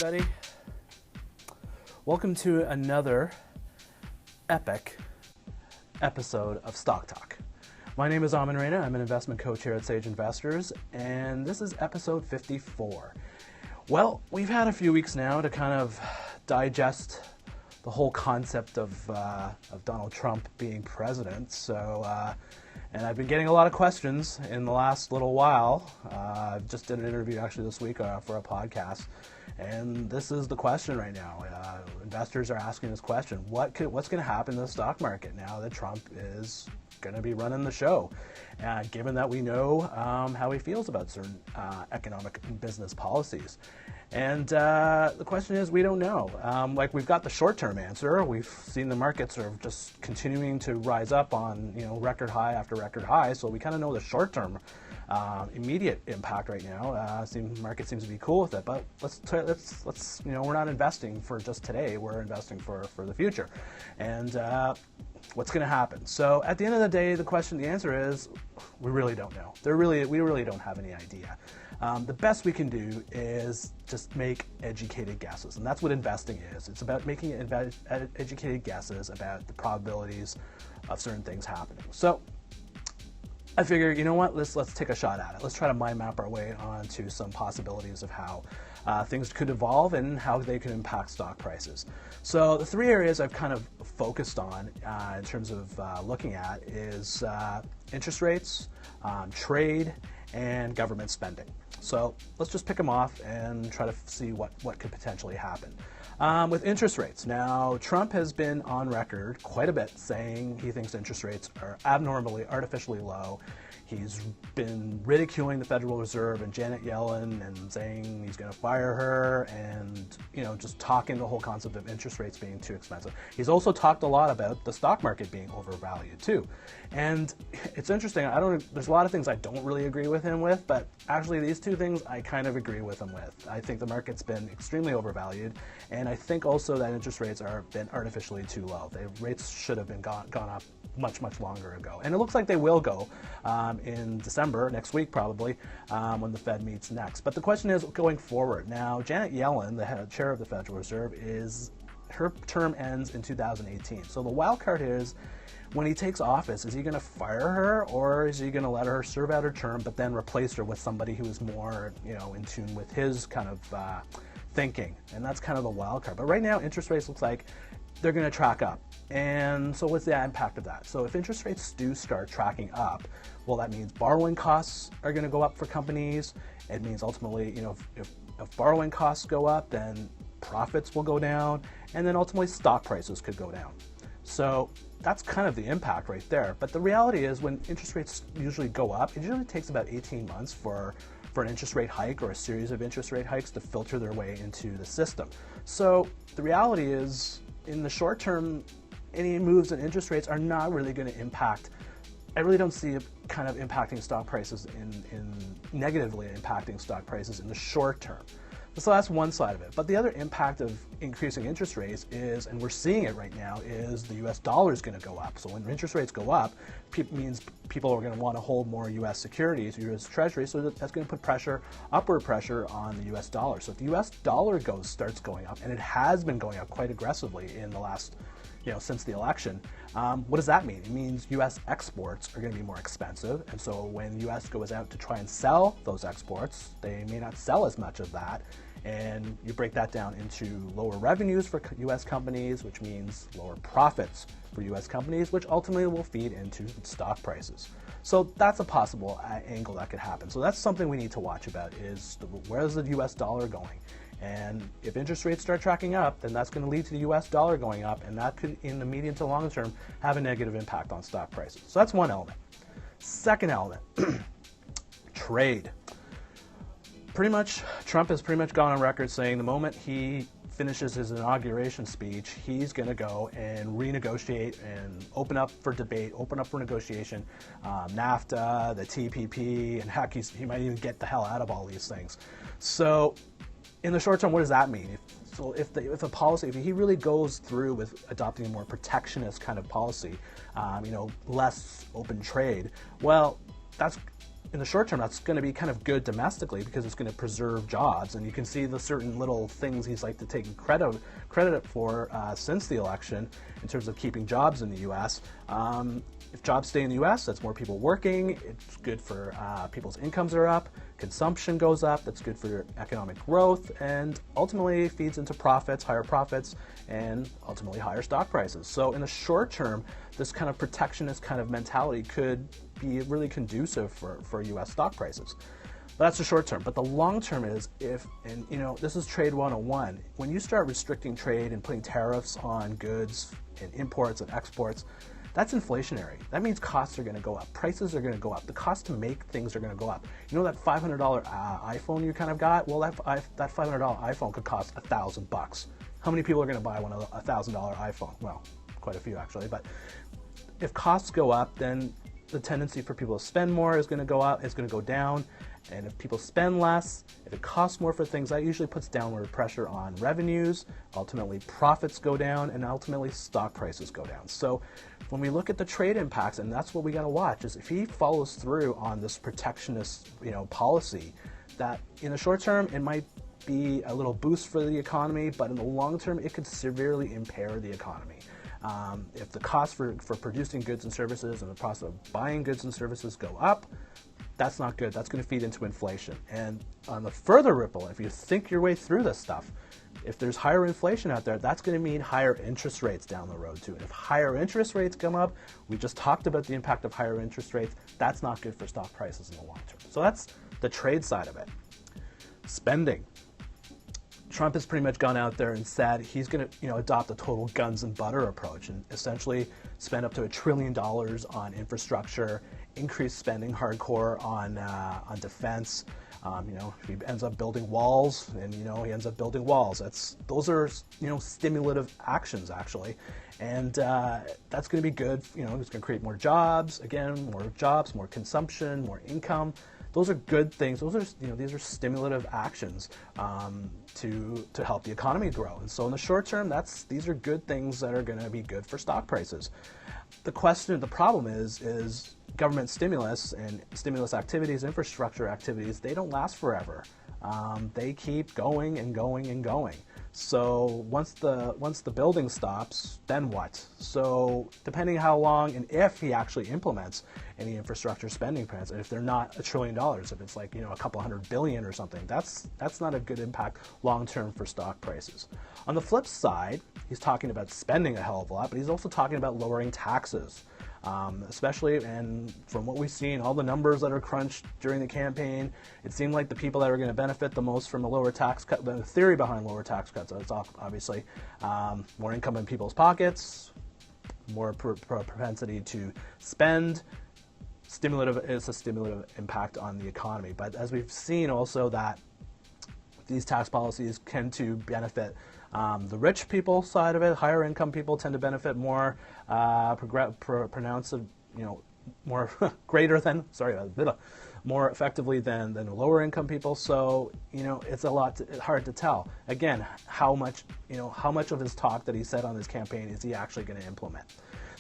everybody. Welcome to another epic episode of Stock Talk. My name is Amin Reina. I'm an investment coach here at Sage Investors, and this is episode 54. Well, we've had a few weeks now to kind of digest the whole concept of Donald Trump being president. And I've been getting a lot of questions in the last little while. I just did an interview actually this week for a podcast. And this is the question right now. Investors are asking this question. What's going to happen to the stock market now that Trump is going to be running the show? Given that we know how he feels about certain economic and business policies. And the question is, we don't know. We've got the short-term answer. We've seen the markets are just continuing to rise up on record high after record high. So we kind of know the short-term immediate impact right now. Market seems to be cool with it. But let's we're not investing for just today. We're investing for the future. And what's going to happen? So at the end of the day, the answer is, we really don't know. We really don't have any idea. The best we can do is just make educated guesses, and that's what investing is. It's about making educated guesses about the probabilities of certain things happening. So I figure, you know what, let's take a shot at it. Let's try to mind map our way onto some possibilities of how things could evolve and how they could impact stock prices. So the three areas I've kind of focused on in terms of looking at is interest rates, trade, and government spending. So let's just pick them off and try to see what could potentially happen. With interest rates, now Trump has been on record quite a bit saying he thinks interest rates are abnormally, artificially low. He's been ridiculing the Federal Reserve and Janet Yellen and saying he's going to fire her and, just talking the whole concept of interest rates being too expensive. He's also talked a lot about the stock market being overvalued too. And it's interesting, there's a lot of things I don't really agree with him with, but actually these two things I kind of agree with him with. I think the market's been extremely overvalued, and I think also that interest rates are been artificially too low. The rates should have been gone up much longer ago. And it looks like they will go in December, next week probably, when the Fed meets next. But the question is, going forward, now Janet Yellen, the chair of the Federal Reserve, her term ends in 2018. So the wild card is, when he takes office, is he going to fire her, or is he going to let her serve out her term but then replace her with somebody who is more in tune with his kind of thinking? And that's kind of the wild card. But right now, interest rates looks like they're going to track up. And so what's the impact of that? So if interest rates do start tracking up, well, that means borrowing costs are going to go up for companies. It means ultimately, if borrowing costs go up, then profits will go down, and then ultimately stock prices could go down. So that's kind of the impact right there. But the reality is, when interest rates usually go up, it usually takes about 18 months for an interest rate hike or a series of interest rate hikes to filter their way into the system. So the reality is, in the short term, any moves in interest rates are not really going to impact. I really don't see it kind of impacting stock prices in negatively impacting stock prices in the short term. So that's one side of it. But the other impact of increasing interest rates is, and we're seeing it right now, is the US dollar is going to go up. So when interest rates go up, means people are going to want to hold more US securities, US Treasuries, so that's going to put upward pressure on the US dollar. So if the US dollar starts going up, and it has been going up quite aggressively in the last, since the election, what does that mean? It means US exports are going to be more expensive, and so when the US goes out to try and sell those exports, they may not sell as much of that, and you break that down into lower revenues for US companies, which means lower profits for US companies, which ultimately will feed into stock prices. So that's a possible angle that could happen. So that's something we need to watch about, is where is the US dollar going? And if interest rates start tracking up, then that's going to lead to the US dollar going up, and that could, in the medium to long term, have a negative impact on stock prices. So that's one element. Second element, trade. Trump has pretty much gone on record saying the moment he finishes his inauguration speech, he's going to go and renegotiate and open up for debate, open up for negotiation, NAFTA, the TPP, and heck, he might even get the hell out of all these things. So in the short term, what does that mean? If he really goes through with adopting a more protectionist kind of policy, less open trade, well, that's in the short term, that's going to be kind of good domestically because it's going to preserve jobs. And you can see the certain little things he's like to take credit for since the election in terms of keeping jobs in the U.S. If jobs stay in the U.S., that's more people working. It's good for people's incomes are up, consumption goes up. That's good for economic growth, and ultimately feeds into profits, higher profits, and ultimately higher stock prices. So in the short term, this kind of protectionist kind of mentality could be really conducive for U.S. stock prices. That's the short term. But the long term is and this is trade 101. When you start restricting trade and putting tariffs on goods and imports and exports, that's inflationary. That means costs are going to go up. Prices are going to go up. The cost to make things are going to go up. You know that $500 iPhone you kind of got? Well, that $500 iPhone could cost $1,000. How many people are going to buy a $1,000 iPhone? Well, quite a few actually. But if costs go up, then the tendency for people to spend more is going to go up, is going to go down. And if people spend less, if it costs more for things, that usually puts downward pressure on revenues. Ultimately, profits go down, and ultimately stock prices go down. So when we look at the trade impacts, and that's what we got to watch, is if he follows through on this protectionist, policy, that in the short term it might be a little boost for the economy, but in the long term it could severely impair the economy. If the cost for producing goods and services and the cost of buying goods and services go up, that's not good. That's going to feed into inflation. And on the further ripple, if you think your way through this stuff, if there's higher inflation out there, that's going to mean higher interest rates down the road too. And if higher interest rates come up, we just talked about the impact of higher interest rates, that's not good for stock prices in the long term. So that's the trade side of it. Spending. Trump has pretty much gone out there and said he's going to, adopt a total guns and butter approach and essentially spend up to $1 trillion on infrastructure, increase spending hardcore on defense. If he ends up building walls, and he ends up building walls. Those are stimulative actions actually, and that's going to be good. It's going to create more jobs. Again, more jobs, more consumption, more income. Those are good things. Those are these are stimulative actions to help the economy grow. And so in the short term, these are good things that are going to be good for stock prices. The problem is government stimulus and stimulus activities, infrastructure activities, they don't last forever. They keep going and going and going. So once the building stops, then what? So depending how long and if he actually implements any infrastructure spending plans, and if they're not $1 trillion, if it's like a couple $100 billion or something, that's not a good impact long term for stock prices. On the flip side, he's talking about spending a hell of a lot, but he's also talking about lowering taxes. Especially, and from what we've seen, all the numbers that are crunched during the campaign, it seemed like the people that are going to benefit the most from a lower tax cut, the theory behind lower tax cuts, it's obviously more income in people's pockets, more propensity to spend. It's a stimulative impact on the economy. But as we've seen also that these tax policies tend to benefit the rich people side of it. Higher income people tend to benefit more, more greater than, more effectively than the lower income people. So it's hard to tell. Again, how much of his talk that he said on his campaign is he actually going to implement?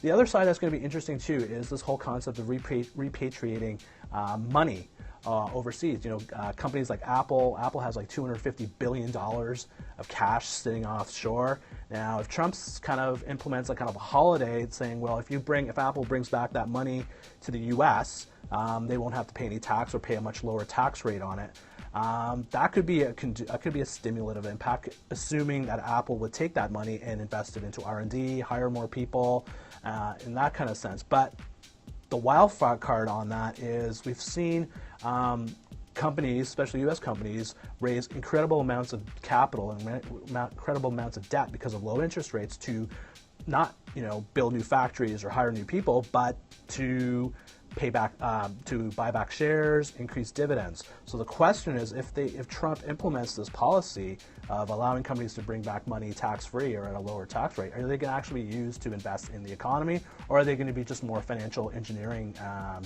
The other side that's going to be interesting too is this whole concept of repatriating money overseas. Companies like Apple has like $250 billion of cash sitting offshore. Now, if Trump's kind of implements a kind of a holiday saying, well, if Apple brings back that money to the U.S., they won't have to pay any tax or pay a much lower tax rate on it. That could be a stimulative impact, assuming that Apple would take that money and invest it into R&D, hire more people, in that kind of sense. But the wild card on that is we've seen companies, especially U.S. companies, raise incredible amounts of capital and incredible amounts of debt because of low interest rates to not build new factories or hire new people, but to pay back, to buy back shares, increase dividends. So the question is, if Trump implements this policy of allowing companies to bring back money tax-free or at a lower tax rate, are they going to actually be used to invest in the economy, or are they going to be just more financial engineering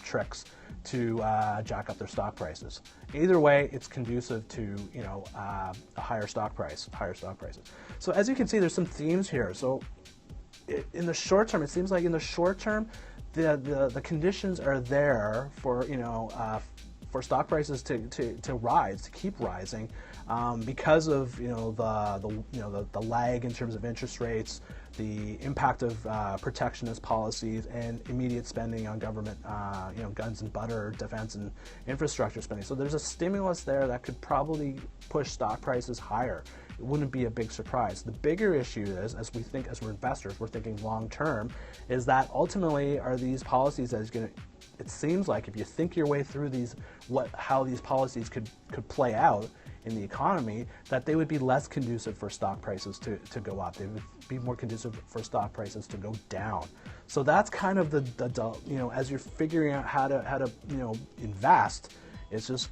tricks to jack up their stock prices? Either way, it's conducive to a higher stock prices. So as you can see, there's some themes here. So in the short term, it seems like in the short term, the conditions are there for for stock prices to rise, to keep rising, because of the lag in terms of interest rates, the impact of protectionist policies, and immediate spending on government, guns and butter, defense and infrastructure spending. So there's a stimulus there that could probably push stock prices higher. It wouldn't be a big surprise. The bigger issue is, as we're investors, we're thinking long term, is that ultimately are these policies that is going to, it seems like if you think your way through how these policies could play out in the economy, that they would be less conducive for stock prices to go up. They would be more conducive for stock prices to go down. So that's kind of as you're figuring out how to invest, it's just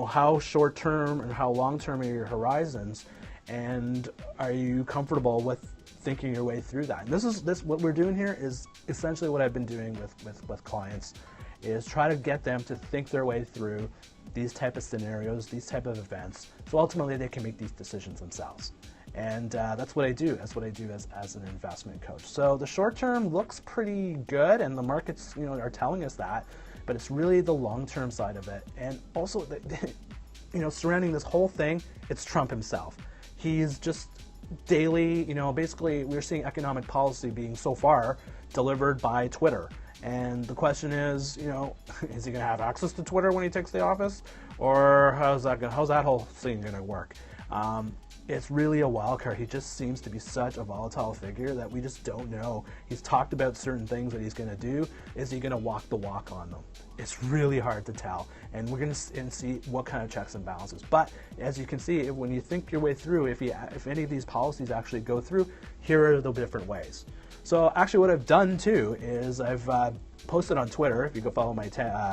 how short term and how long term are your horizons, and are you comfortable with thinking your way through that? And this what we're doing here is essentially what I've been doing with clients, is try to get them to think their way through these type of scenarios, these type of events, so ultimately they can make these decisions themselves. And that's what I do. That's what I do as an investment coach. So the short term looks pretty good, and the markets are telling us that, but it's really the long term side of it. And also, surrounding this whole thing, it's Trump himself. He's just daily, basically we're seeing economic policy being so far delivered by Twitter. And the question is, is he going to have access to Twitter when he takes the office, or how's that whole thing going to work? It's really a wild card. He just seems to be such a volatile figure that we just don't know. He's talked about certain things that he's going to do. Is he going to walk the walk on them? It's really hard to tell, and we're going to see what kind of checks and balances. But as you can see, when you think your way through, if any of these policies actually go through, here are the different ways. So actually what I've done too is I've posted on Twitter, if you go follow my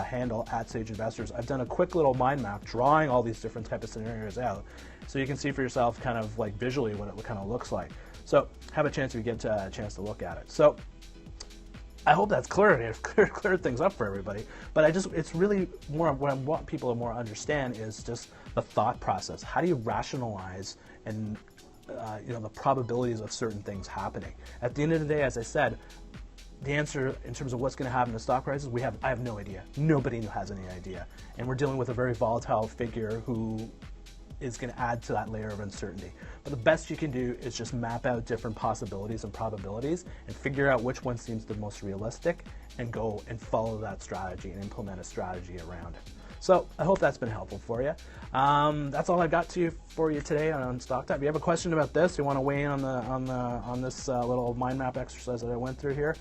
handle @SageInvestors, I've done a quick little mind map drawing all these different type of scenarios out, so you can see for yourself kind of like visually what it kind of looks like. So have a chance if you get a chance to look at it. So I hope that's cleared things up for everybody. But it's really more what I want people to more understand is just the thought process. How do you rationalize and the probabilities of certain things happening? At the end of the day, as I said, the answer in terms of what's going to happen to stock prices, I have no idea. Nobody has any idea. And we're dealing with a very volatile figure who is going to add to that layer of uncertainty. But the best you can do is just map out different possibilities and probabilities and figure out which one seems the most realistic and go and follow that strategy and implement a strategy around it. So I hope that's been helpful for you. That's all I got for you today on Stock Talk. If you have a question about this, you want to weigh in on this little mind map exercise that I went through here,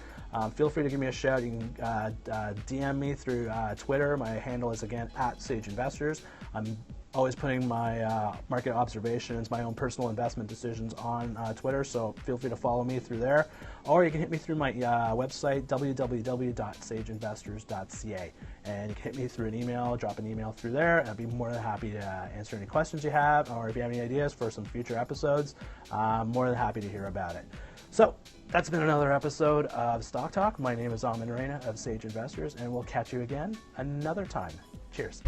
feel free to give me a shout. You can DM me through Twitter. My handle is again @SageInvestors. I'm always putting my market observations, my own personal investment decisions on Twitter, so feel free to follow me through there. Or you can hit me through my website, www.sageinvestors.ca. And you can hit me through an email, drop an email through there, and I'd be more than happy to answer any questions you have, or if you have any ideas for some future episodes, I'm more than happy to hear about it. So that's been another episode of Stock Talk. My name is Amin Reina of Sage Investors, and we'll catch you again another time. Cheers.